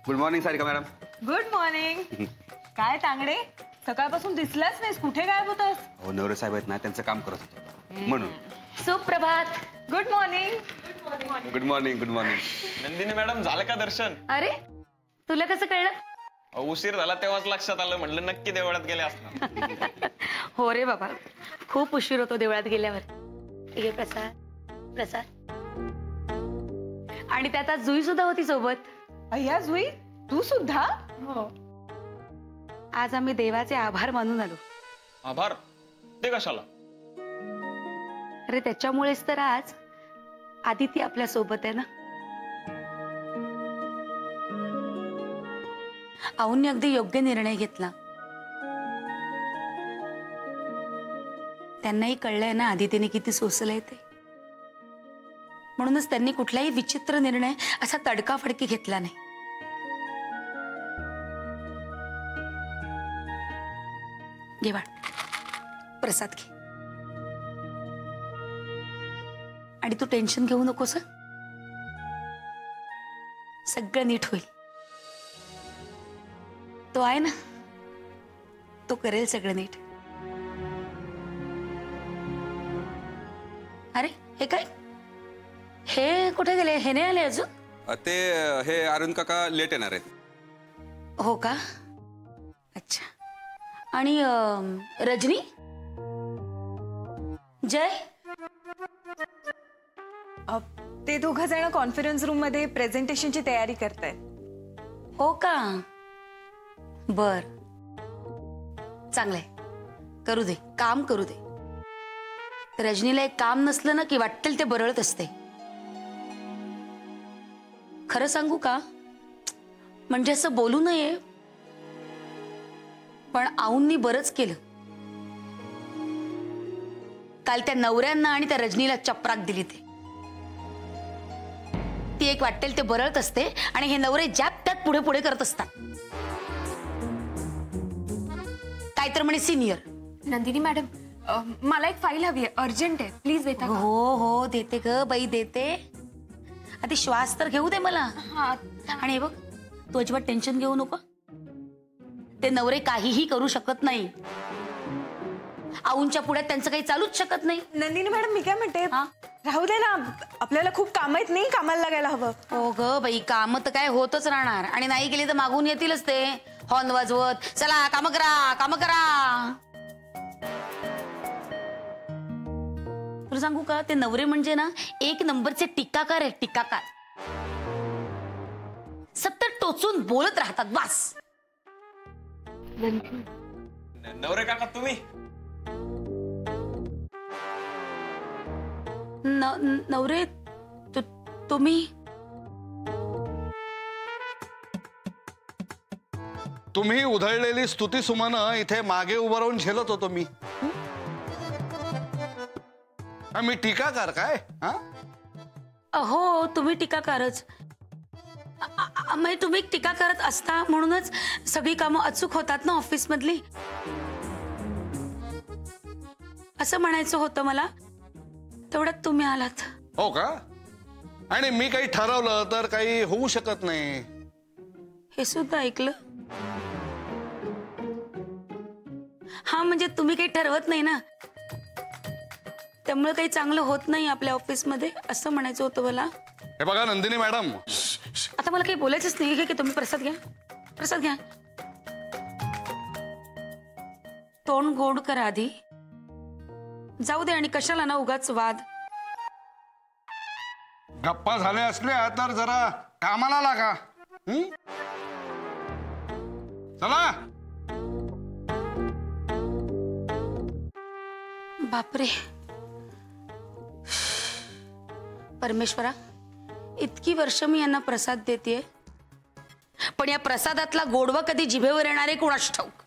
Good morning Sarika madam. Good morning. काय तांगडे, सकाळपासून दिसलाच नाहीस, कुठे गायब होतास? हो, नवरे साहेब आहेत ना, त्यांचं काम करत होतो म्हणून. सुप्रभात. Good morning. Good morning. Good morning. Nandini madam, झालं का दर्शन? अरे, तुला कसं कळलं? उशीर झाला तेव्हाच लक्षात आलं, म्हटलं नक्की देवळात गेले असणार. हो रे बाबा, खूप उशीर होतो देवळात गेल्यावर. हे प्रसाद प्रसाद. आणि त्यात आज जुई सुद्धा होती सोबत. अय्या जुई, तू सुद्धा? हो. आज आम्ही देवाचे आभार मानून आलो. आभार? ते कशाला? अरे त्याच्यामुळेच तर आज आदिती आपल्या सोबत आहे ना. आऊंनी अगदी योग्य निर्णय घेतला. त्यांनाही कळलंय ना आदितीने किती सोसलंय ते. म्हणूनच त्यांनी कुठलाही विचित्र निर्णय असा तडकाफडकी घेतला नाही. घे बाळ, प्रसाद घे. आणि तू टेन्शन घेऊ नकोस. सगळं नीट होईल. तो आहे ना, तो करेल सगळं नीट. अरे हे काय, हे कुठे गेले? हे नाही आले अजून? ते हे अरुण काका लेट येणार आहेत. हो का? अच्छा. आणि रजनी, जय? ते दोघं जण कॉन्फरन्स रूम मध्ये प्रेझेंटेशनची तयारी करतायत. हो का? बर, चांगलंय. करू दे, काम करू दे. रजनीला एक काम नसलं ना की वाटेल ते बरळत असते. खरं सांगू का, म्हणजे असं बोलू नये, पण आऊंनी बरंच केलं. काल त्या नवऱ्यांना आणि त्या रजनीला चपराक दिली. ती एक वाटेल ते बरळत असते आणि हे नवरे ज्यात त्यात पुढे पुढे करत असतात. काय तर म्हणे सिनियर. नंदिनी मॅडम, मला एक फाईल हवी आहे, अर्जंट आहे, प्लीज देता का? हो हो देते ग बाई, देते. आधी श्वास तर घेऊ दे मला. आणि हे बघ, तू अजिबात टेन्शन घेऊ नको. ते नवरे काहीही करू शकत नाही. आऊंच्या पुढ्यात त्यांचं काही चालूच शकत नाही. नंदिनी मॅडम, मी काय म्हणते, राहू दे ना, आपल्याला खूप काम आहेत, नाही कामाला लागायला हवं. हो ग बाई, काम तर काय होतच राहणार. आणि नाही केली तर मागून येतीलच ते हॉर्न वाजवत, चला काम करा काम करा. तुला सांगू का, ते नवरे म्हणजे ना एक नंबरचे टीकाकार आहे, टीकाकार. सतत टोचून बोलत राहतात बस. नवरे काका तुम्ही? नवरे तुम्ही? तुम्ही उधळलेली स्तुती सुमनं इथे मागे उभं राहून झेलत होतो मी. मी टीकाकार काय? हो, तुम्ही टीकाकारच. म्हणजे तुम्ही टीका करत असता म्हणूनच सगळी कामं अचूक होतात ना ऑफिस मधली, असं म्हणायचं होतं मला. तेवढ्यात तुम्ही आलात. हो का? आणि मी काही ठरवलं तर काही होऊ शकत नाही, हे सुद्धा ऐकलं. हा, म्हणजे तुम्ही काही ठरवत नाही ना, त्यामुळे काही चांगलं होत नाही आपल्या ऑफिस मध्ये, असं म्हणायचं होतं मला. हे बघा नंदिनी मॅडम, आता मला काही बोलायचंच नाही. की तुम्ही प्रसाद घ्या, प्रसाद घ्या. तोंड गोड करा आधी. जाऊ दे, आणि कशाला ना उगाच वाद. गप्पा झाल्या असल्या तर जरा कामाला लागा. चला. बापरे, परमेश्वरा, इतकी वर्ष मी यांना प्रसाद देतेय, पण या प्रसादातला गोडवा कधी जिभेवर येणारे कोणास ठाऊक.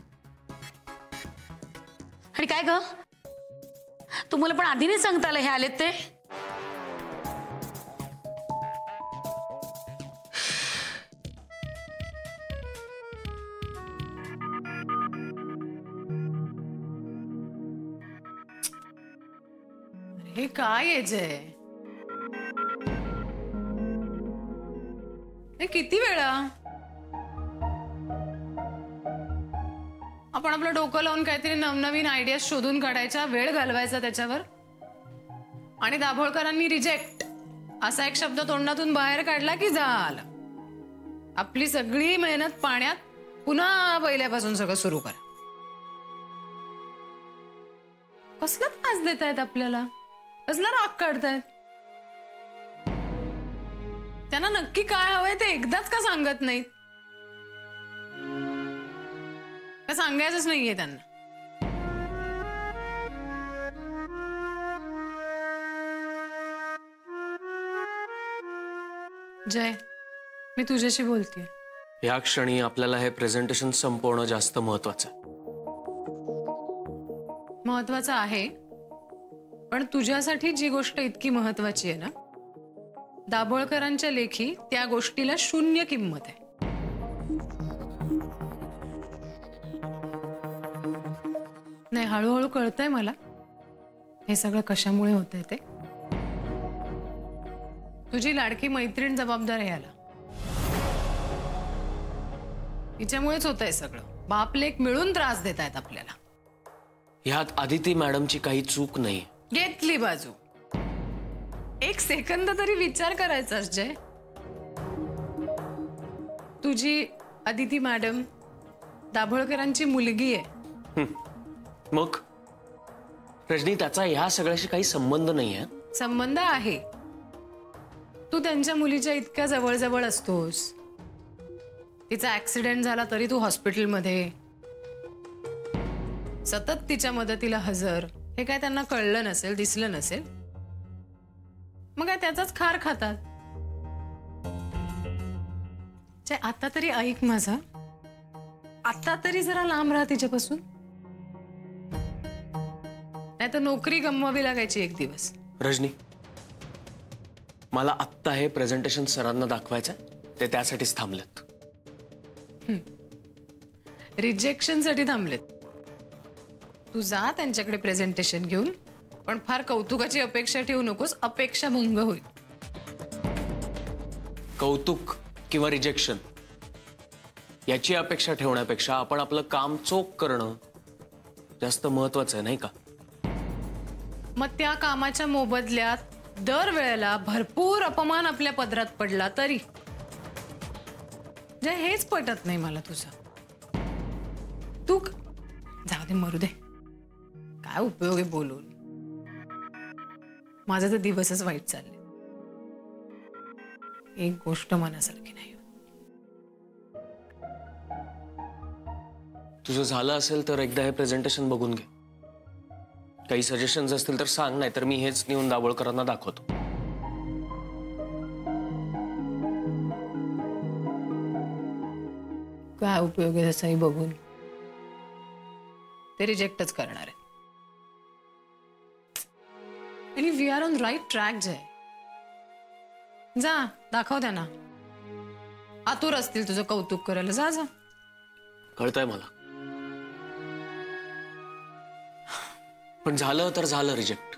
आणि काय ग, तुम्हाला पण आधी नाही सांगता आलं हे आलेत ते? हे काय आहे जय? हे किती वेळा? आपण आपलं डोकं लावून काहीतरी नवनवीन आयडिया शोधून काढायचा, वेळ घालवायचा त्याच्यावर. आणि दाभोळकरांनी रिजेक्ट असा एक शब्द तोंडातून बाहेर काढला की झालं. आपली सगळी मेहनत पाण्यात. पुन्हा पहिल्यापासून सगळं सुरू करा. कसला त्रास देतायत आपल्याला, कसला राग काढतायत. त्यांना नक्की काय हवंय ते एकदाच का सांगत नाहीत? का सांगायचंच नाहीये त्यांना? जय, मी तुझ्याशी बोलतेय. या क्षणी आपल्याला हे प्रेझेंटेशन संपवणं जास्त महत्वाचं आहे. महत्वाचं आहे, पण तुझ्यासाठी जी गोष्ट इतकी महत्वाची आहे ना, दाभोळकरांच्या लेखी त्या गोष्टीला 0 किंमत आहे. नाही, हळूहळू कळतंय मला हे सगळं कशामुळे होतंय ते. तुझी लाडकी मैत्रीण जबाबदार आहे याला. हिच्यामुळेच होतंय सगळं. बाप लेक मिळून त्रास देत आहेत आपल्याला. ह्यात आदिती मॅडमची काही चूक नाही. घेतली बाजू. एक सेकंद तरी विचार करायचा जय. तुझी आदिती मॅडम दाभोळकरांची मुलगी आहे. मग रजनी, त्याचा ह्या सगळ्याशी काही संबंध नाहीये. संबंध आहे. तू त्यांच्या मुलीच्या इतक्या जवळ असतोस. तिचा ऍक्सिडेंट झाला तरी तू हॉस्पिटलमध्ये, सतत तिच्या मदतीला हजर. हे काय त्यांना कळलं नसेल, दिसलं नसेल? मग काय त्याचाच खार खातात? आता तरी ऐक माझा. आता तरी जरा लांब राहा तिच्यापासून, नाही तर नोकरी गमवावी लागायची एक दिवस. रजनी, मला आत्ता हे प्रेझेंटेशन सरांना दाखवायचं, ते त्यासाठीच थांबलेत. रिजेक्शन साठी थांबलेत. तू जा त्यांच्याकडे प्रेझेंटेशन घेऊन, पण फार कौतुकाची अपेक्षा ठेवू नकोस. अपेक्षा भंग होईल. कौतुक किंवा रिजेक्शन याची अपेक्षा ठेवण्यापेक्षा आपण आपलं काम चोख करणं जास्त महत्वाचं आहे, नाही का? मग त्या कामाच्या मोबदल्यात दरवेळेला भरपूर अपमान आपल्या पदरात पडला तरी जे हेच पटत नाही मला तुझं. तू जाऊ दे, मरू दे. काय उपयोग आहे बोलून? माझा तर दिवसच वाईट चालले. एक गोष्ट मनासारखी नाही. तुझं झालं असेल तर एकदा हे प्रेझेंटेशन बघून घे. काही सजेशन्स असतील तर सांग, नाही तर मी हेच नेऊन दाभोळकरांना दाखवतो. काय उपयोग आहे तसंही बघून? ते रिजेक्टच करणार आहे. आणि we are on right track. Jay, जा दाखव त्यांना. आतुर असतील तुझं कौतुक करायला. जा जा. कळतंय मला, पण झालं तर झालं रिजेक्ट.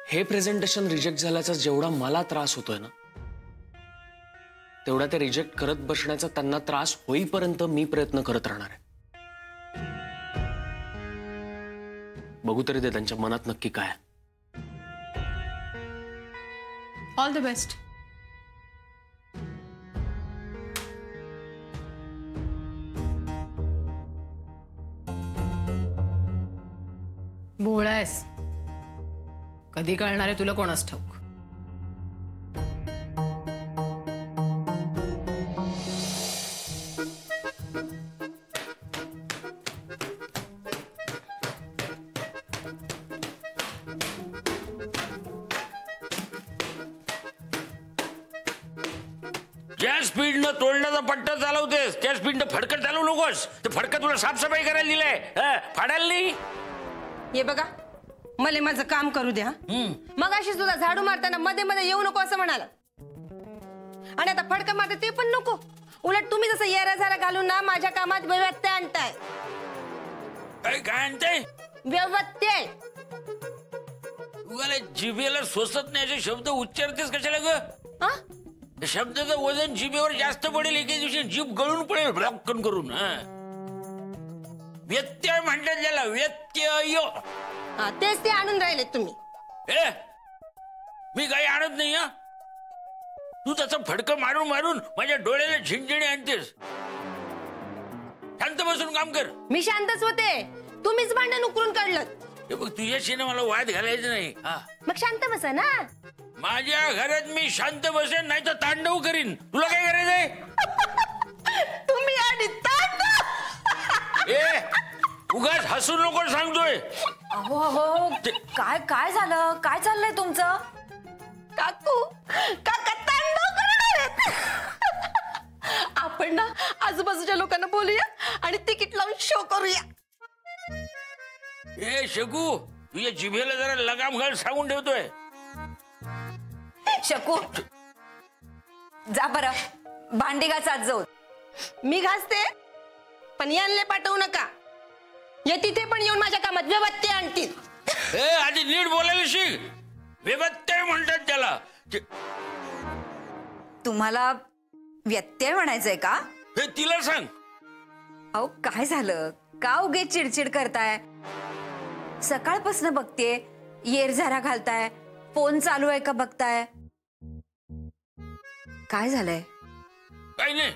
हे प्रेझेंटेशन रिजेक्ट झाल्याचा जेवढा मला त्रास होतोय ना, तेवढा ते रिजेक्ट करत बसण्याचा त्यांना त्रास होईपर्यंत मी प्रयत्न करत राहणार आहे. बघू तरी दे त्यांच्या मनात नक्की काय आहे. All the best. भोळा आहेस. कधी कळणार आहे तुला कोणास ठाऊक. ज्या स्पीडनं तोडण्याचा पट्टा चालवतेस त्या स्पीडनं फडकत चालवू नकोस. ते फडकं तुला साफसफाई करायला दिलंय, फाडायला नाही. हे बघा, मला माझं काम करू द्या. मग अशी तुला झाडू मारताना मध्ये मध्ये येऊ नको असं म्हणाला, आणि आता फडकं मारते ते पण नको. उलट तुम्ही जसं येरा झारा घालून ना माझ्या कामात व्यत्यय आणताय. काय आणताय? व्यत्यय. जिभेला सोसत नाही असे शब्द उच्चारतेस कशाला ग? शब्दाचं वजन जिभेवर जास्त पडेल, एके दिवशी जीभ गळून पडेल ब्लॉकन करून. व्यत्यय म्हणतात त्याला, व्यत्यय. हा तेच ते आणून राहिले तुम्ही. ए मी काही आणत नाही. हा तू तसं फडकं मारून मारून माझ्या डोळ्याला झिणझिणी आणतेस. शांत बसून काम कर. मी शांतच होते, तुम्हीच भांडण उकरून काढलं. हे बघ, तुझ्याशी मला वाद घालायचं नाही. हा मग शांत बसा ना. माझ्या घरात मी शांत बसेन, नाही तर तांडव करीन. तुला काय करायचंय? तुम्ही आणि ए उगाच हसू नको सांगतोय. अहो अहो काय काय झालं? काय चाललंय तुमचं? काकू काका तांडव करणार आहेत. आपण ना आजूबाजूच्या लोकांना बोलूया आणि तिकीट लावून शो करूया. ए शकू, तुझ्या जिभेला जरा लगाम घाल सांगून ठेवतोय. शकू जा बरं, भांडी घास आज जाऊन. मी घासते, पण यांना पाठवू नका. या तिथे पण येऊन माझ्या कामात व्यवस्था आणतील. ए आधी नीट बोलायला शिक. व्यत्यय म्हणतात त्याला. तुम्हाला व्यत्यय म्हणायचंय का? हे तिला सांग. अहो काय झालं? का उगीच चिडचिड करताय? सकाळपासून बघतेय, येरझारा घालताय, फोन चालू आहे का बघताय. काय झालंय? काही नाही.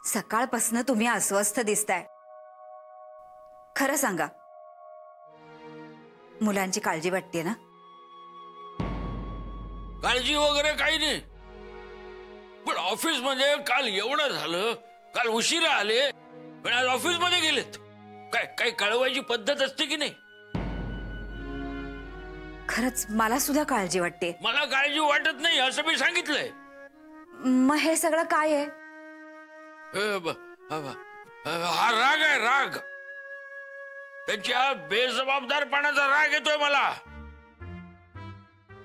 सकाळपासून तुम्ही अस्वस्थ दिसताय. खरं सांगा, मुलांची काळजी वाटते ना? काळजी वगैरे काही नाही, पण ऑफिस मध्ये काल एवढं झालं. काल उशिरा आले, पण आज ऑफिस मध्ये गेलेत. काय काय कळवायची पद्धत असते की नाही? खरंच मला सुद्धा काळजी वाटते. मला काळजी वाटत नाही असं मी सांगितलंय. मग हे सगळं काय आहे? हा राग आहे, राग. त्यांच्या बेजबाबदारपणाचा राग येतोय मला.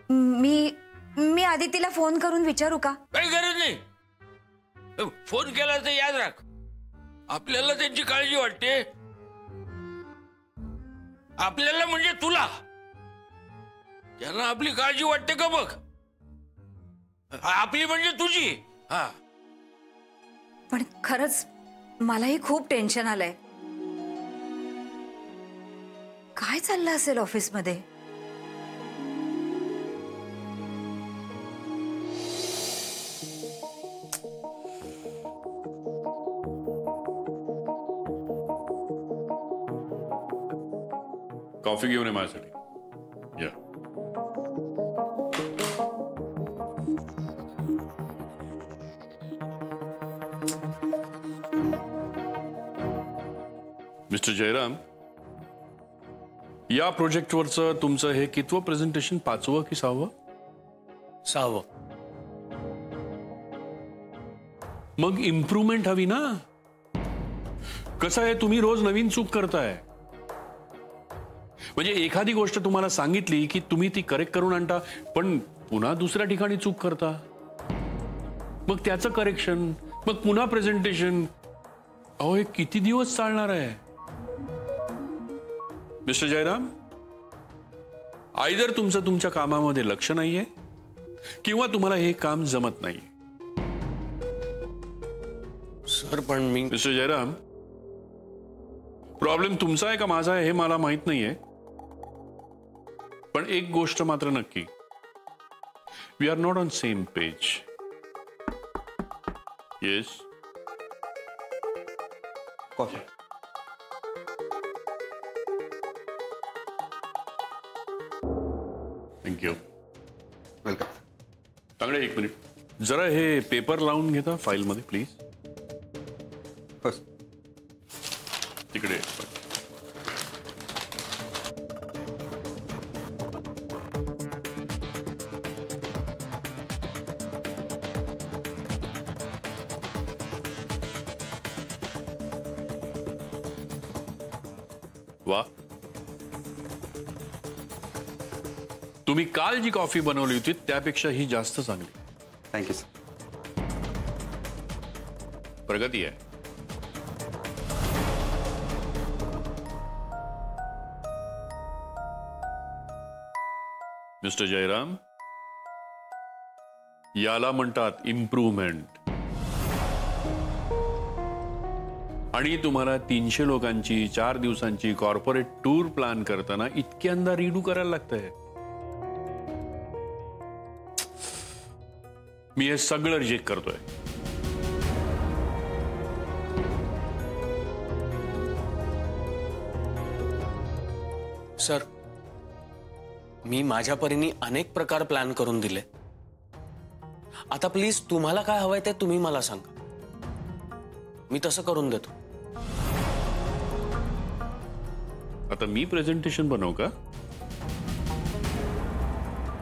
मी आदितीला फोन करून विचारू का? काही गरज नाही. फोन केला तर याद राख, आपल्याला त्यांची काळजी वाटते. आपल्याला म्हणजे तुला. त्यांना आपली काळजी वाटते का बघ. आपली म्हणजे तुझी. हा पण खरंच मलाही खूप टेन्शन आलंय. काय चाललं असेल ऑफिसमध्ये? कॉफी घेऊन ये माझ्यासाठी. या मिस्टर जयराम, या प्रोजेक्टवरचं तुमचं हे कितवं प्रेझेंटेशन? 5वं की 6वं? 6वं. मग इम्प्रूव्हमेंट हवी ना. कसं आहे, तुम्ही रोज नवीन चूक करताय. म्हणजे एखादी गोष्ट तुम्हाला सांगितली की तुम्ही ती करेक्ट करून आणता, पण पुन्हा दुसऱ्या ठिकाणी चूक करता. मग त्याचं करेक्शन, मग पुन्हा प्रेझेंटेशन. अहो हे किती दिवस चालणार आहे? मिस्टर जयराम, आयदर तुमचं तुमच्या कामामध्ये लक्ष नाहीये किंवा तुम्हाला हे काम जमत नाही. सर पण मी. मिस्टर जयराम, प्रॉब्लेम तुमचा आहे का माझा आहे हे मला माहित नाहीये, पण एक गोष्ट मात्र नक्की, we are not on same page. Yes. Coffee. Thank you. Welcome. Tangde, एक मिनिट. जरा हे पेपर लावून घेता फाईलमध्ये प्लीज. बस. तिकडे. वा, तुम्ही काल जी कॉफी बनवली होती त्यापेक्षा ही जास्त चांगली. Thank you sir. प्रगती आहे. मिस्टर जयराम, याला म्हणतात इम्प्रूव्हमेंट. आणि तुम्हाला 300 लोकांची 4 दिवसांची कॉर्पोरेट टूर प्लॅन करताना इतक्यांदा रिडू करायला लागतंय. मी हे सगळं रिजेक्ट करतोय. सर, मी माझ्या परीने अनेक प्रकार प्लॅन करून दिले. आता प्लीज तुम्हाला काय हवंय ते तुम्ही मला सांगा, मी तसं करून देतो. आता मी प्रेझेंटेशन बनवू का?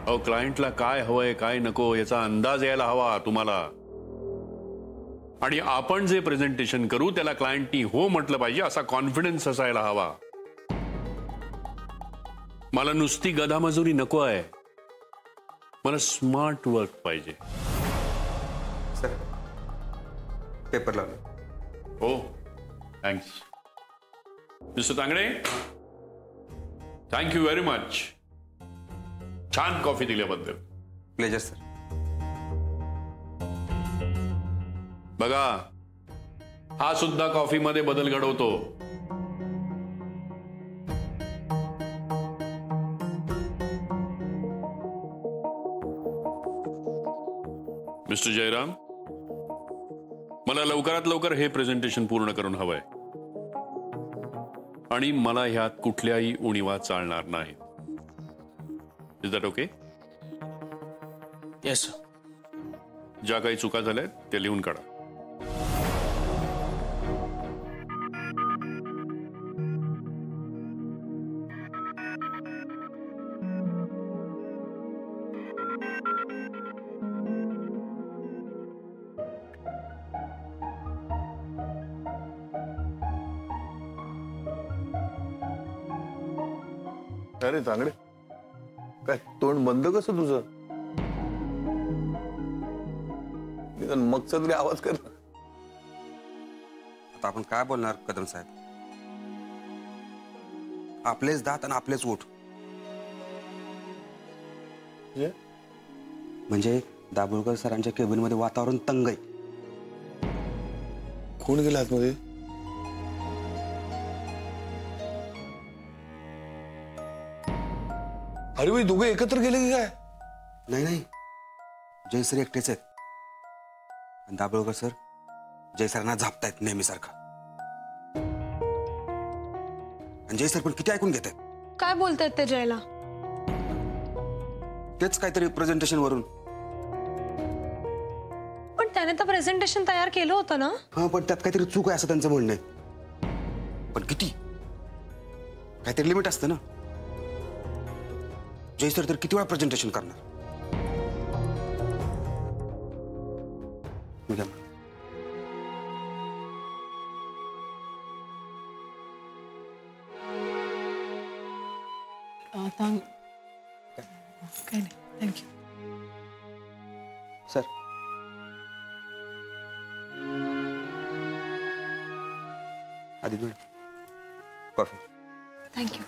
अहो, क्लायंटला काय हवंय काय नको याचा अंदाज यायला हवा तुम्हाला. आणि आपण जे प्रेझेंटेशन करू त्याला क्लायंटनी हो म्हटलं पाहिजे असा कॉन्फिडन्स असायला हवा. मला नुसती गधामजुरी नको आहे, मला स्मार्ट वर्क पाहिजे. सर, पेपर लावले. हो, thanks. Mister Tangde, thank you very much. छान कॉफी दिल्याबद्दल. Pleasure sir. बघा, हा सुद्धा कॉफीमध्ये बदल घडवतो. मिस्टर जयराम, मला लवकरात लवकर हे प्रेझेंटेशन पूर्ण करून हवंय. आणि मला ह्यात कुठल्याही उणिवा चालणार नाही. Is that okay? येस. ज्या काही चुका झाल्या त्या लिहून काढा. अरे तांगडे, काय तोंड बंद कसं तुझं? मग तरी आवाज कर. आता आपण काय बोलणार कदम साहेब? आपलेच दात आणि आपलेच ओठ. म्हणजे दाभोळकर सरांच्या केबिन मध्ये वातावरण तंग आहे. कोण गेला आतमध्ये? अरे भाई, दोघे एकत्र गेले की काय? नाही, जय सर एकटेच आहेत. आणि दाभोळकर सर जय सरांना झापतायत नेहमीसारखं. आणि जय सर पण किती ऐकून घेत आहेत. काय बोलतायत ते जयला? तेच काहीतरी प्रेझेंटेशन वरून. पण त्याने तर प्रेझेंटेशन तयार केलं होतं ना. हा, पण त्यात काहीतरी चूक आहे असं त्यांचं म्हणणं आहे. पण किती? काहीतरी लिमिट असतं ना. जय सर तर किती वेळा प्रेझेंटेशन करणार? मी काय म्हणतो? काय नाही, थँक्यू. सर, आधी दोन कॉफी. थँक्यू.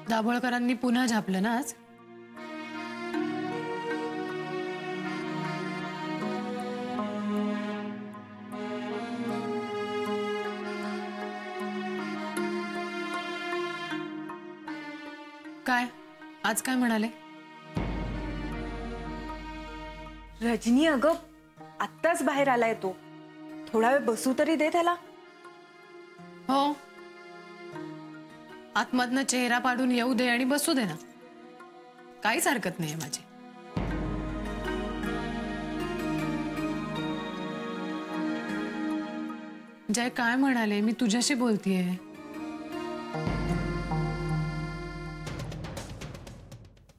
दाभोळकरांनी पुन्हा झापलं ना आज. काय आज काय म्हणाले? रजनी, अगं आत्ताच बाहेर आलाय तो. थोडा वेळ बसू तरी दे त्याला. हो, आतमधनं चेहरा पाडून येऊ दे आणि बसू दे ना. काहीच हरकत नाहीये माझी. जय काय म्हणाले? मी तुझ्याशी बोलतीये.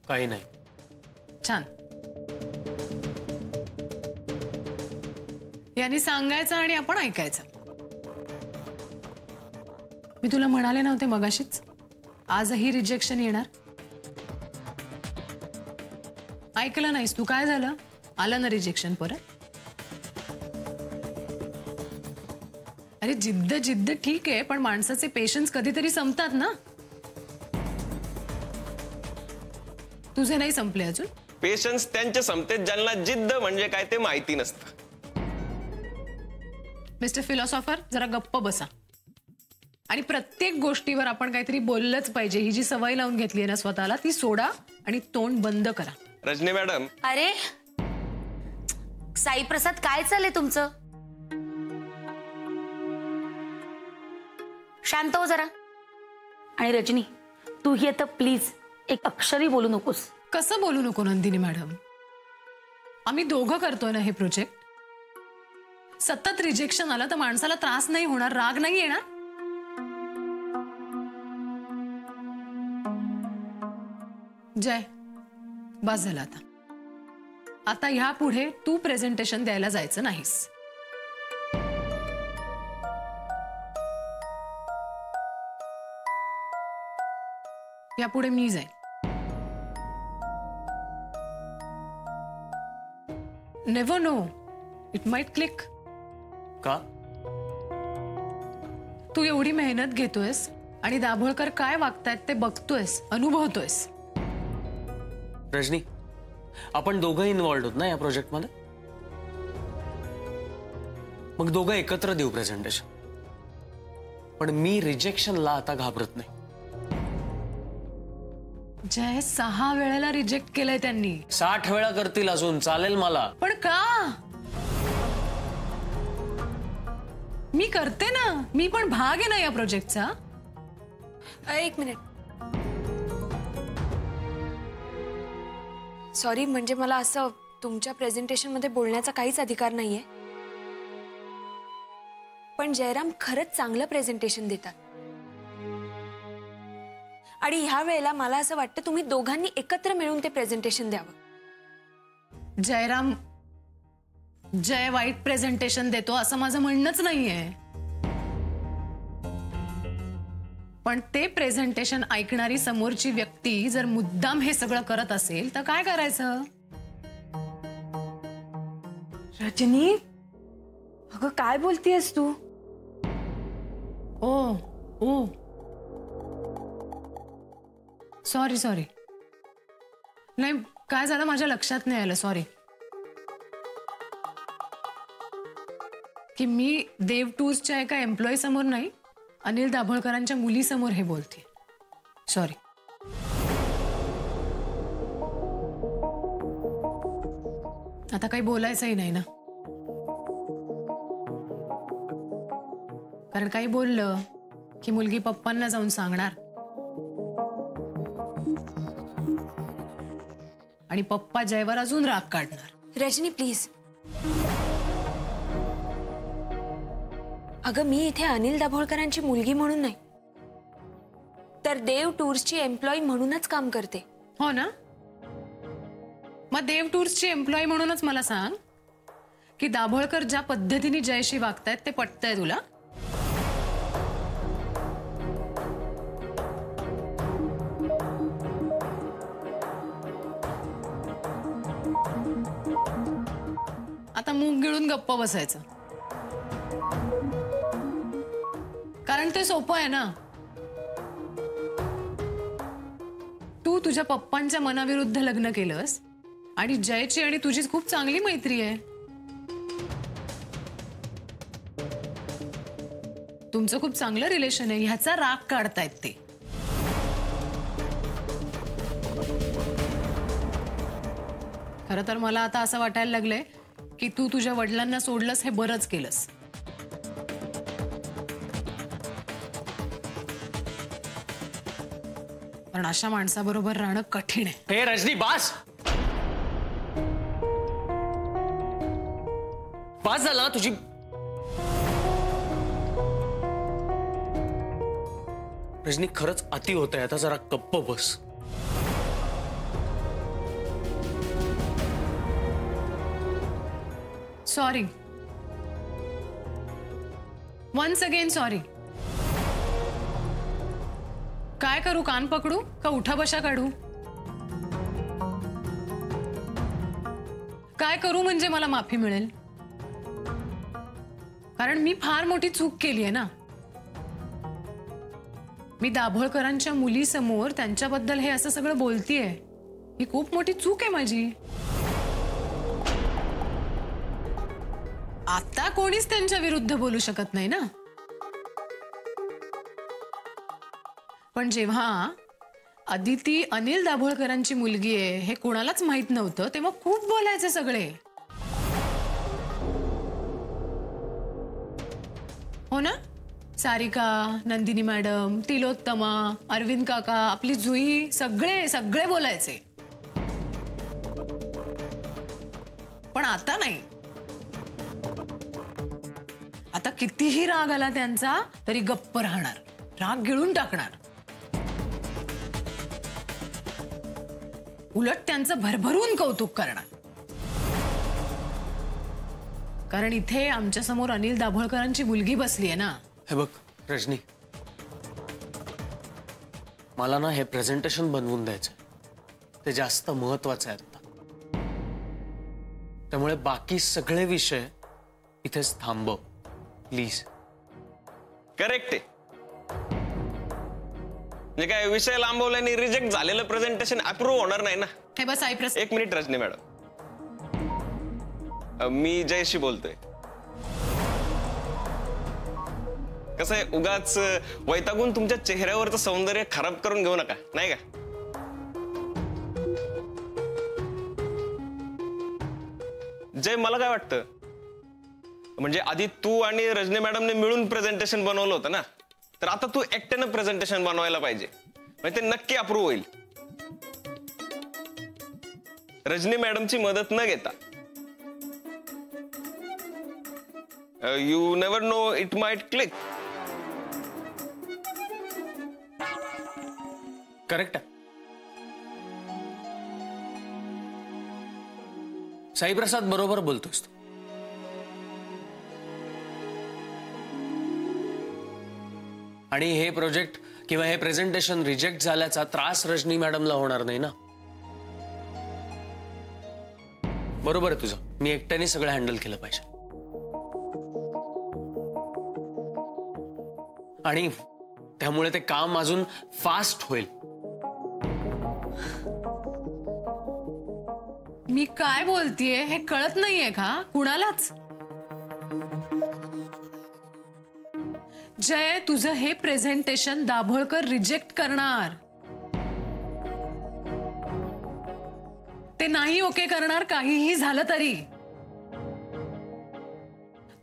काही नाही. छान. यांनी सांगायचं आणि आपण ऐकायचं. मी तुला म्हणाले नव्हते मगाशीच, आजही रिजेक्शन येणार. ऐकलं नाहीस तू. काय झालं? आलं ना रिजेक्शन परत. अरे जिद्द जिद्द ठीक आहे, पण माणसाचे पेशन्स कधीतरी संपतात ना. तुझे नाही संपले अजून. पेशन्स त्यांचे संपते ज्यांना जिद्द म्हणजे काय ते माहिती नसतं. मिस्टर फिलॉसॉफर, जरा गप्प बसा. आणि प्रत्येक गोष्टीवर आपण काहीतरी बोललंच पाहिजे. ही जी सवय लावून घेतली आहे ना स्वतःला, ती सोडा आणि तोंड बंद करा. रजनी मॅडम. अरे साई प्रसाद, काय चाललंय तुमचं? शांत हो जरा. आणि रजनी, तू ही आता प्लीज एक अक्षरही बोलू नकोस. कसं बोलू नको नंदिनी मॅडम? आम्ही दोघं करतोय ना हे प्रोजेक्ट. सतत रिजेक्शन आलं तर माणसाला त्रास नाही होणार, राग नाही येणार? जय, बस झालं आता. आता ह्या पुढे तू प्रेझेंटेशन द्यायला जायचं नाहीस. यापुढे मी जाईन. Never know, it might click. का? तू एवढी मेहनत घेतोयस आणि दाभोळकर काय वागतायत ते बघतोयस, अनुभवतोयस. रजनी, आपण दोघं इन्व्हॉल्ड होत ना या प्रोजेक्ट मध्ये. मग दोघं एकत्र देऊ प्रेझेंटेशन. पण मी रिजेक्शनला आता घाबरत नाही. जय, 6 वेळेला रिजेक्ट केलंय त्यांनी. 60 वेळा करतील अजून, चालेल मला. पण का? मी करते ना, मी पण भाग आहे ना या प्रोजेक्टचा. एक मिनिट. सॉरी, म्हणजे मला असं तुमच्या प्रेझेंटेशन मध्ये बोलण्याचा काहीच अधिकार नाहीये. पण जयराम खरंच चांगलं प्रेझेंटेशन देतात. आणि ह्या वेळेला मला असं वाटतं तुम्ही दोघांनी एकत्र मिळून ते प्रेझेंटेशन द्यावं. जयराम, जय वाईट प्रेझेंटेशन देतो असं माझं म्हणणंच नाहीये. पण ते प्रेझेंटेशन ऐकणारी समोरची व्यक्ती जर मुद्दाम हे सगळं करत असेल तर काय करायचं? रजनी, अगं काय बोलतेयस तू? ओ ओ सॉरी सॉरी. नाही, काय झालं माझ्या लक्षात नाही आलं. सॉरी. की मी देव टूर्सच्या एका एम्प्लॉई समोर नाही, अनिल दाभोळकरांच्या मुलीसमोर हे बोलते. सॉरी. आता काही बोलायचंही नाही ना, कारण काही बोललं की मुलगी पप्पांना जाऊन सांगणार आणि पप्पा जयवर अजून राग काढणार. रजनी प्लीज. अगं मी इथे अनिल दाभोळकरांची मुलगी म्हणून नाही, तर देव टूर्सची एम्प्लॉई म्हणूनच काम करते. हो ना? मग देव टूर्सची एम्प्लॉई म्हणूनच मला सांग की दाभोळकर ज्या पद्धतीने जयशी वागतायत ते पटतंय तुला? आता मूग गिळून गप्प बसायचं, कारण ते सोपं आहे ना. तू तुझ्या पप्पांच्या मनाविरुद्ध लग्न केलंस आणि जयची आणि तुझी खूप चांगली मैत्री आहे. तुमचं खूप चांगलं रिलेशन आहे, ह्याचा राग काढतायत ते. खरं तर मला आता असं वाटायला लागलंय की तू तुझ्या वडिलांना सोडलंस हे बरंच केलंस. कारण अशा माणसाबरोबर राहणं कठीण आहे. हे रजनी, बास बास झाला तुझी. रजनी, खरंच अति होतंय, आता जरा गप्प बस. Sorry, once again sorry. काय करू, कान पकडू का उठा बशा काढू? काय करू म्हणजे मला माफी मिळेल? कारण मी फार मोठी चूक केली आहे ना. मी दाभोळकरांच्या मुलीसमोर त्यांच्याबद्दल हे असं सगळं बोलतीये. ही खूप मोठी चूक आहे माझी. आता कोणीच त्यांच्या विरुद्ध बोलू शकत नाही ना. पण जेव्हा अदिती अनिल दाभोळकरांची मुलगी आहे हे कोणालाच माहित नव्हतं तेव्हा खूप बोलायचे सगळे. हो ना? सारिका, नंदिनी मॅडम, तिलोत्तमा, अरविंद काका, आपली जुई, सगळे सगळे बोलायचे. पण आता नाही. आता कितीही राग आला त्यांचा तरी गप्प राहणार, राग गिळून टाकणार. उलट त्यांचं भरभरून कौतुक करणार. कारण इथे आमच्या समोर अनिल दाभोळकरांची मुलगी बसली आहे ना. हे बघ रजनी, मला ना हे प्रेझेंटेशन बनवून द्यायचं, ते जास्त महत्वाचं आहे आता. त्यामुळे बाकी सगळे विषय इथेच थांबव प्लीज. करेक्ट आहे. म्हणजे काय विषय लांबवल्याने रिजेक्ट झालेलं प्रेझेंटेशन अप्रूव्ह होणार नाही ना. हे बस सायप्रस. एक मिनिट रजनी मॅडम, मी जयशी बोलतोय. कसं आहे, उगाच वैतागून तुमच्या चेहऱ्यावरचं सौंदर्य खराब करून घेऊ नका, नाही का? जय, मला काय वाटतं, म्हणजे आधी तू आणि रजनी मॅडमने मिळून प्रेझेंटेशन बनवलं होतं ना, तर आता तू एकट्यानं प्रेझेंटेशन बनवायला पाहिजे. म्हणजे ते नक्की अप्रूव्ह होईल. रजनी मॅडमची मदत न घेता. You never know, it might click. Correct. Saiprasad बरोबर बोलतोस तू. आणि हे प्रोजेक्ट किंवा हे प्रेझेंटेशन रिजेक्ट झाल्याचा त्रास रजनी मॅडमला होणार नाही ना. बरोबर आहे तुझं, मी एकट्याने सगळं हँडल केलं पाहिजे. आणि त्यामुळे ते काम अजून फास्ट होईल. मी काय बोलतीये हे कळत नाहीये का कुणालाच? जय, तुझं हे प्रेझेंटेशन दाभोळकर रिजेक्ट करणार. ते नाही ओके करणार काहीही झालं तरी.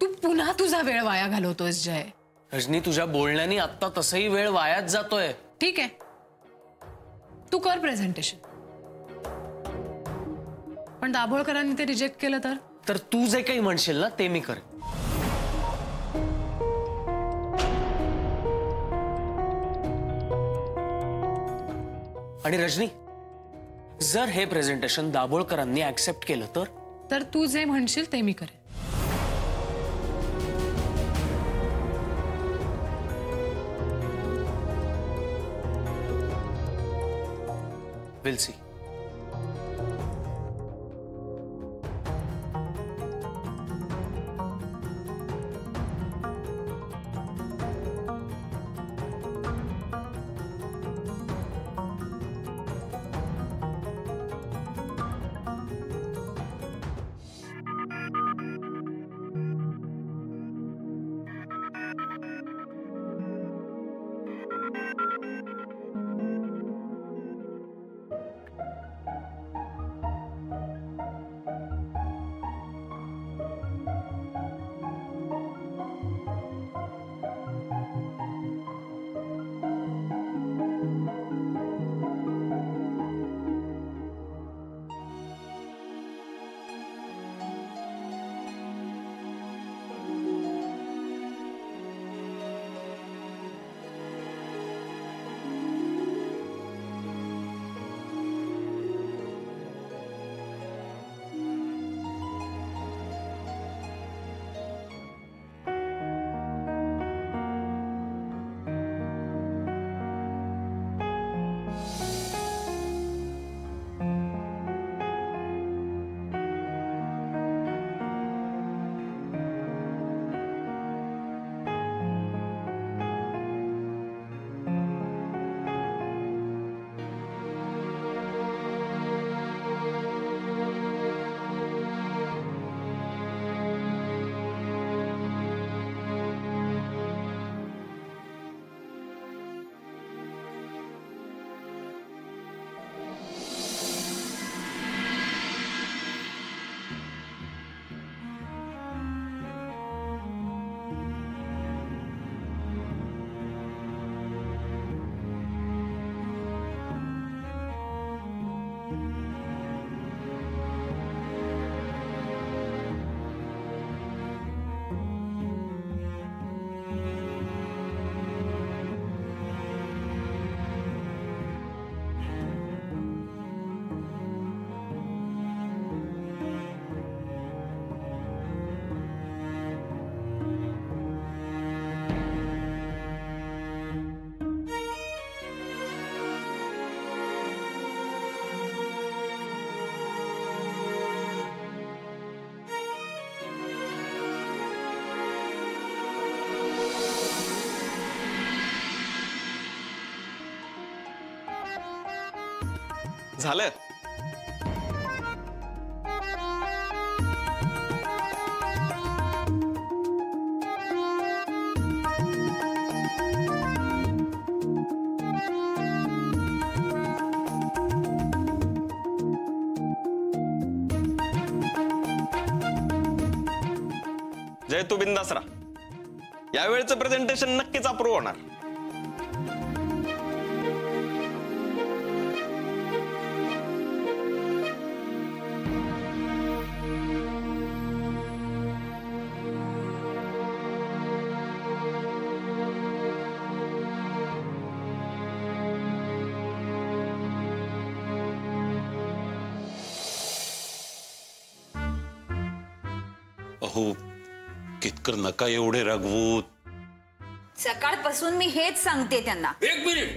तू पुन्हा तुझा वेळ वाया घालवतोयस जय. रजनी, तुझ्या बोलण्याने आता तसही वेळ वायाच जातोय. ठीक आहे, तू कर प्रेझेंटेशन. पण दाभोळकरांनी ते रिजेक्ट केलं तर तू जे काही म्हणशील ना ते मी करेन. आणि रजनी, जर हे प्रेझेंटेशन दाभोळकरांनी ऍक्सेप्ट केलं तर तू जे म्हणशील ते मी करेन. Will see. झालं. जय, तू बिंदास राहा. यावेळचं प्रेझेंटेशन नक्कीच अप्रूव्ह होणार. अहो केतकर नका एवढे रागवूत. सकाळपासून मी हेच सांगते त्यांना. एक मिनिट,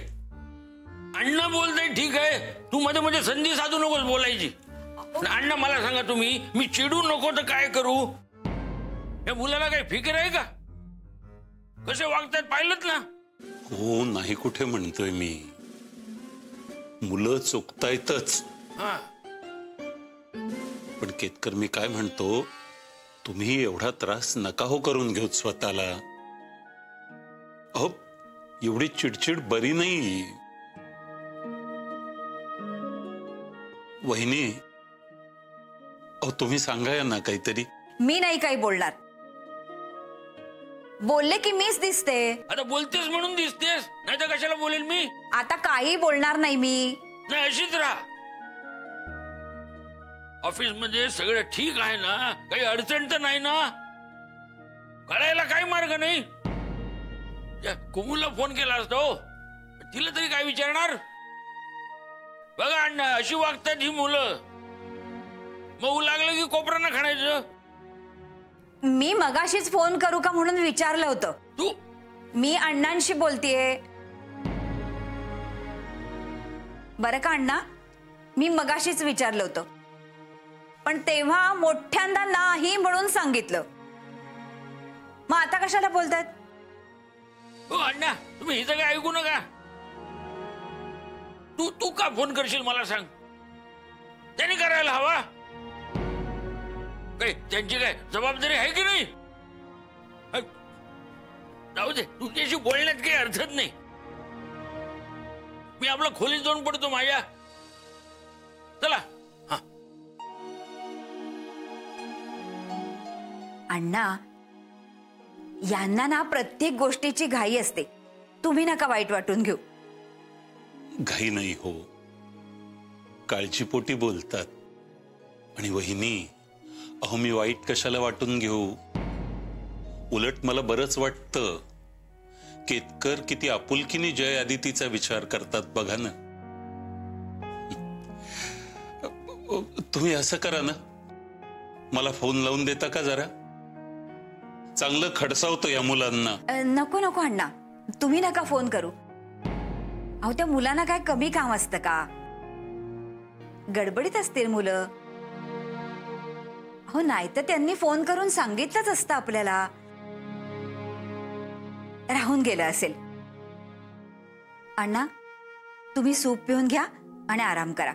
अण्णा बोलताय ठीक आहे, तू मध्ये मध्ये संधी साधू नकोस बोलायची. अण्णा मला सांगा तुम्ही, मी चिडू नको तर काय करू? या मुलाला काही फिकर आहे का? कसे वागतात पाहिलंच ना. हो नाही कुठे म्हणतोय मी, मुलं चुकतायतच. हा, पण केतकर मी काय म्हणतो, तुम्ही एवढा त्रास नका हो करून घेऊ स्वतःला. अहो एवढी चिडचिड बरी नाही. वहिनी, अहो तुम्ही सांगा यांना काहीतरी. मी नाही काही बोलणार. बोलले की मीच दिसते. आता बोलतेस म्हणून दिसतेस, नाही तर कशाला बोलेल मी? आता काही बोलणार नाही मी. नाही, अशीच राहा. ऑफिस मध्ये सगळं ठीक आहे ना? काही अडचण तर नाही ना? कळायला काही मार्ग नाही? कुमूला फोन केला असतो, तिला तरी काय विचारणार? बघा अण्णा, अशी वागतात ही मुलं. मऊ लागलं की कोपरानं खाण्याचं. मी मगाशीच फोन करू का म्हणून विचारलं होतं. तू? मी अण्णांशी बोलतेय. बरं का अण्णा, मी मगाशीच विचारलं होतं, पण तेव्हा मोठ्यांदा नाही म्हणून सांगितलं. मग आता कशाला बोलतायत? हो अण्णा, तुम्ही हिचं काय ऐकू नका. तू का फोन करशील मला सांग? त्यांनी करायला हवा काय? त्यांची काय जबाबदारी आहे की नाही? जाऊ दे, तुझ्याशी बोलण्यात काही अर्थच नाही. मी आपला खोलीत जाऊन पडतो माझ्या. चला. अण्णा, यांना ना प्रत्येक गोष्टीची घाई असते. तुम्ही नका वाईट वाटून घेऊ. घाई नाही हो, काळजीपोटी बोलतात. आणि वहिनी, अहो मी वाईट कशाला वाटून घेऊ? उलट मला बरंच वाटतं. केतकर किती आपुलकीने जय आदितीचा विचार करतात बघा ना. तुम्ही असं करा ना, मला फोन लावून देता का जरा? चांगलं खडसावतं या मुलांना. नको नको अण्णा, तुम्ही नका फोन करू. अहो त्या मुलांना काय कमी काम असतं का? गडबडीत असतील मुलं. हो, नाही तर त्यांनी फोन करून सांगितलंच असतं आपल्याला. राहून गेलं असेल. अण्णा, तुम्ही सूप पिऊन घ्या आणि आराम करा.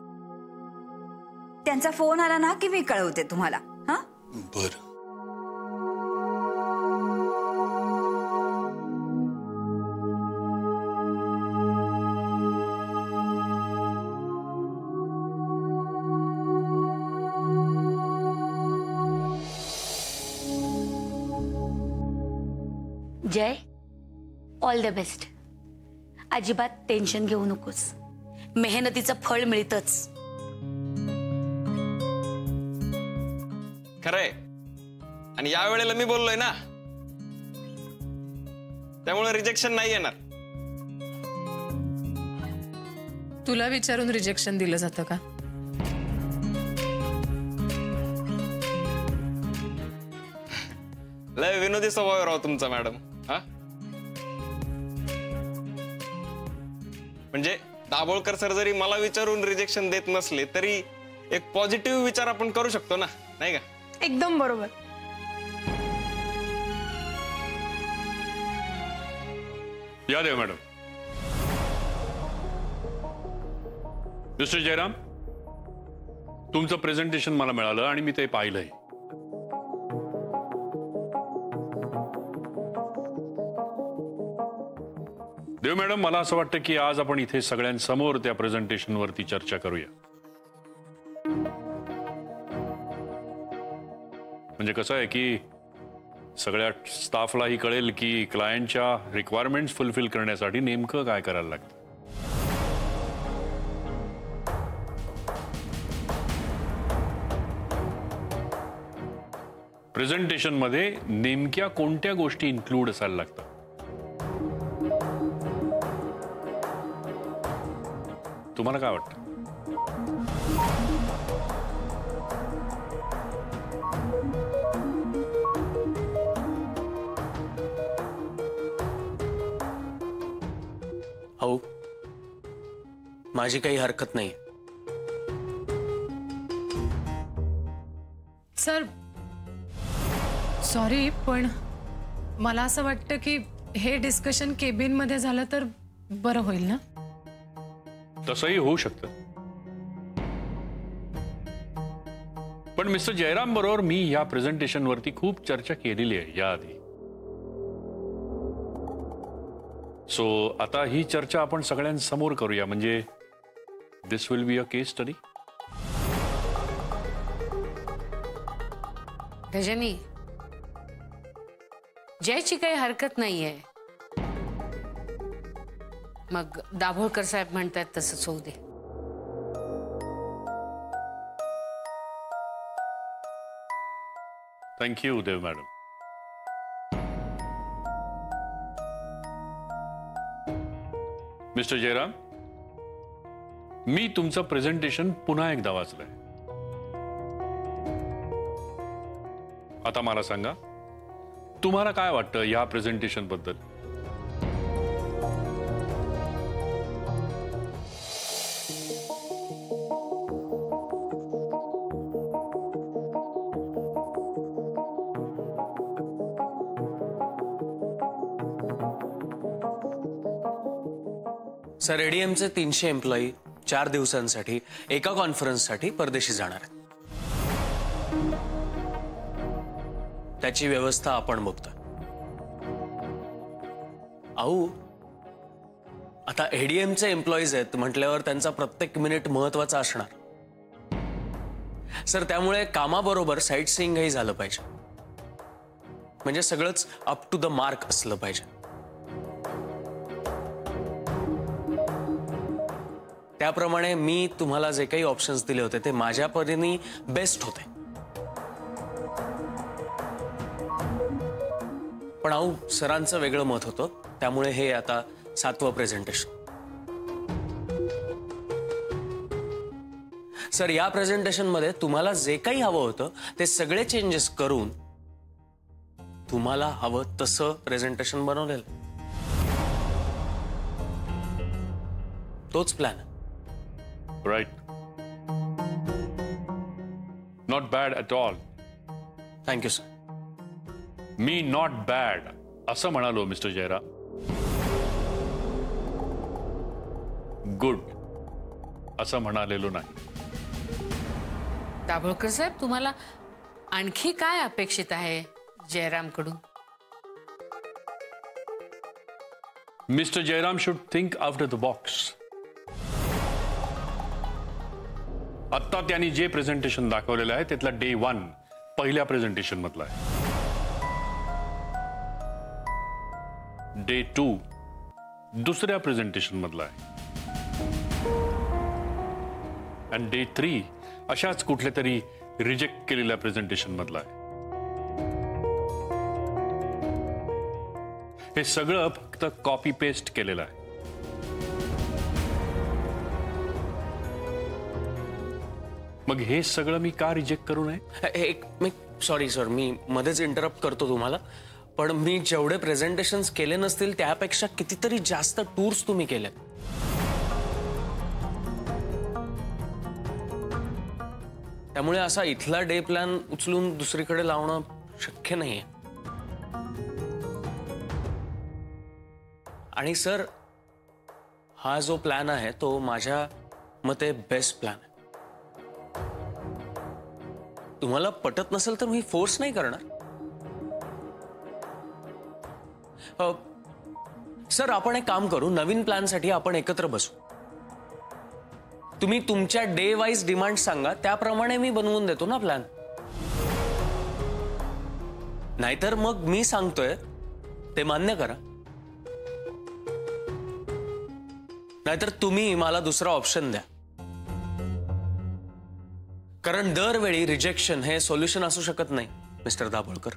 त्यांचा फोन आला ना की मी कळवते तुम्हाला. हा, बरं. जय, ऑल द बेस्ट. अजिबात टेन्शन घेऊ नकोस, मेहनतीचं फळ मिळतच. खरंय. आणि या वेळेला मी बोललोय ना, त्यामुळे रिजेक्शन नाही येणार. तुला विचारून रिजेक्शन दिलं जातं का? लय विनोदी स्वभाव राव तुमचा मॅडम. हा, म्हणजे दाभोळकर सर जरी मला विचारून रिजेक्शन देत नसले तरी एक पॉझिटिव्ह विचार आपण करू शकतो ना, नाही का? एकदम बरोबर. या देव मॅडम. मिस्टर जयराम, तुमचं प्रेझेंटेशन मला मिळालं आणि मी ते पाहिलंय. देव मॅडम, मला असं वाटतं की आज आपण इथे सगळ्यांसमोर त्या प्रेझेंटेशनवरती चर्चा करूया. म्हणजे कसं आहे की सगळ्या स्टाफलाही कळेल की क्लायंटच्या रिक्वायरमेंट्स फुलफिल करण्यासाठी नेमकं काय करायला लागतं. प्रेझेंटेशन मध्ये नेमक्या कोणत्या गोष्टी इन्क्लूड असायला लागतात. तुम्हाला काय वाटतं? हो, माझी काही हरकत नाही. सर सॉरी, पण मला असं वाटतं की हे डिस्कशन केबिन मध्ये झालं तर बरं होईल ना. तसंही होऊ शकतं, पण मिस्टर जयराम बरोबर मी या प्रेझेंटेशन वरती खूप चर्चा केलेली आहे याआधी. सो आता ही चर्चा आपण सगळ्यांसमोर करूया. म्हणजे this will be a case study. Rajani, जयची काही हरकत नाहीये. मग दाभोळकर साहेब म्हणतात तसंच होऊ दे. Thank you Dev madam. Mister Jayram, मी तुमचं प्रेझेंटेशन पुन्हा एकदा वाचलंय. आता मला सांगा, तुम्हाला काय वाटतं या प्रेझेंटेशन बद्दल? सर, एडीएमचे 300 एम्प्लॉई 4 दिवसांसाठी एका कॉन्फरन्ससाठी परदेशी जाणार आहेत. त्याची व्यवस्था आपण बघतोय. अहो, आता एडीएमचे एम्प्लॉईज आहेत म्हटल्यावर त्यांचा प्रत्येक मिनिट महत्वाचा असणार. सर, त्यामुळे कामाबरोबर साईट सीइंगही झालं पाहिजे. म्हणजे सगळंच अप टू द मार्क असलं पाहिजे. त्याप्रमाणे मी तुम्हाला जे काही ऑप्शन्स दिले होते ते माझ्या परीने बेस्ट होते. पण अहो, सरांचं वेगळं मत होतं, त्यामुळे हे आता 7वं प्रेझेंटेशन. सर, या प्रेझेंटेशन मध्ये तुम्हाला जे काही हवं होतं ते सगळे चेंजेस करून तुम्हाला हवं तसं प्रेझेंटेशन बनवलेलं. तोच plan. Right. Not bad at all. Thank you sir. मी नॉट बॅड असं म्हणालो मिस्टर जयराम. गुड असं म्हणालेलो नाही. दाभोळकर साहेब, तुम्हाला आणखी काय अपेक्षित आहे जयरामकडून? Mister Jayram should think out of the box. आत्ता त्यांनी जे प्रेझेंटेशन दाखवलेलं आहे त्यातला डे 1 पहिल्या प्रेझेंटेशन मधला आहे. डे 2 दुसऱ्या प्रेझेंटेशन मधला आहे. आणि डे 3 अशाच कुठल्या तरी रिजेक्ट केलेल्या प्रेझेंटेशन मधला आहे. हे सगळं फक्त कॉपी पेस्ट केलेलं आहे. मग हे सगळं मी का रिजेक्ट करू नये? एक सॉरी सर, मी मध्येच इंटरप्ट करतो तुम्हाला, पण मी जेवढे प्रेझेंटेशन्स केले नसतील त्यापेक्षा कितीतरी जास्त टूर्स तुम्ही केले. त्यामुळे असा इथला डे प्लॅन उचलून दुसरीकडे लावणं शक्य नाहीये. आणि सर, हा जो प्लॅन आहे तो माझ्या मते बेस्ट प्लॅन आहे. तुम्हाला पटत नसेल तर मी फोर्स नाही करणार. सर, आपण एक काम करू, नवीन प्लॅनसाठी आपण एकत्र बसू. तुम्ही तुमच्या डे वाईज डिमांड सांगा, त्याप्रमाणे मी बनवून देतो ना प्लॅन. नाहीतर मग मी सांगतोय ते मान्य करा, नाहीतर तुम्ही मला दुसरा ऑप्शन द्या. कारण दरवेळी रिजेक्शन हे सोल्युशन असू शकत नाही मिस्टर दाभोळकर.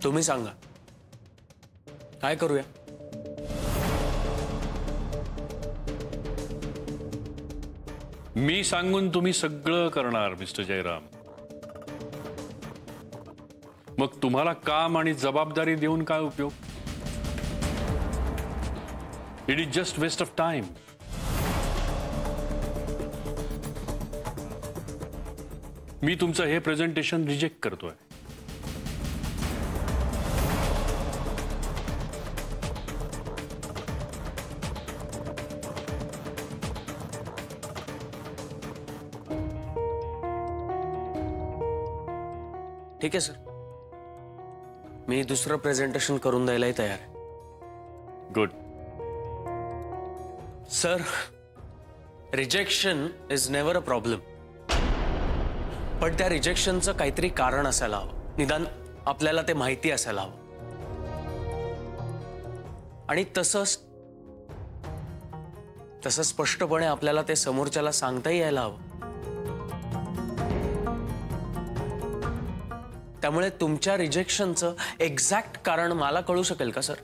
तुम्ही सांगा काय करूया. मी सांगून तुम्ही सगळं करणार मिस्टर जयराम. मग तुम्हाला काम आणि जबाबदारी देऊन काय उपयोग? It is just waste of time. मी तुमचं हे प्रेझेंटेशन रिजेक्ट करतोय. ठीक आहे सर, मी दुसरं प्रेझेंटेशन करून द्यायलाही तयार आहे. Good. Sir, rejection is never a problem. पण त्या रिजेक्शनचं काहीतरी कारण असायला हवं, निदान आपल्याला ते माहिती असायला हवं. आणि तसं स्पष्टपणे आपल्याला ते समोरच्याला सांगताही यायला हवं. त्यामुळे तुमच्या रिजेक्शनचं एक्झॅक्ट कारण मला कळू शकेल का सर?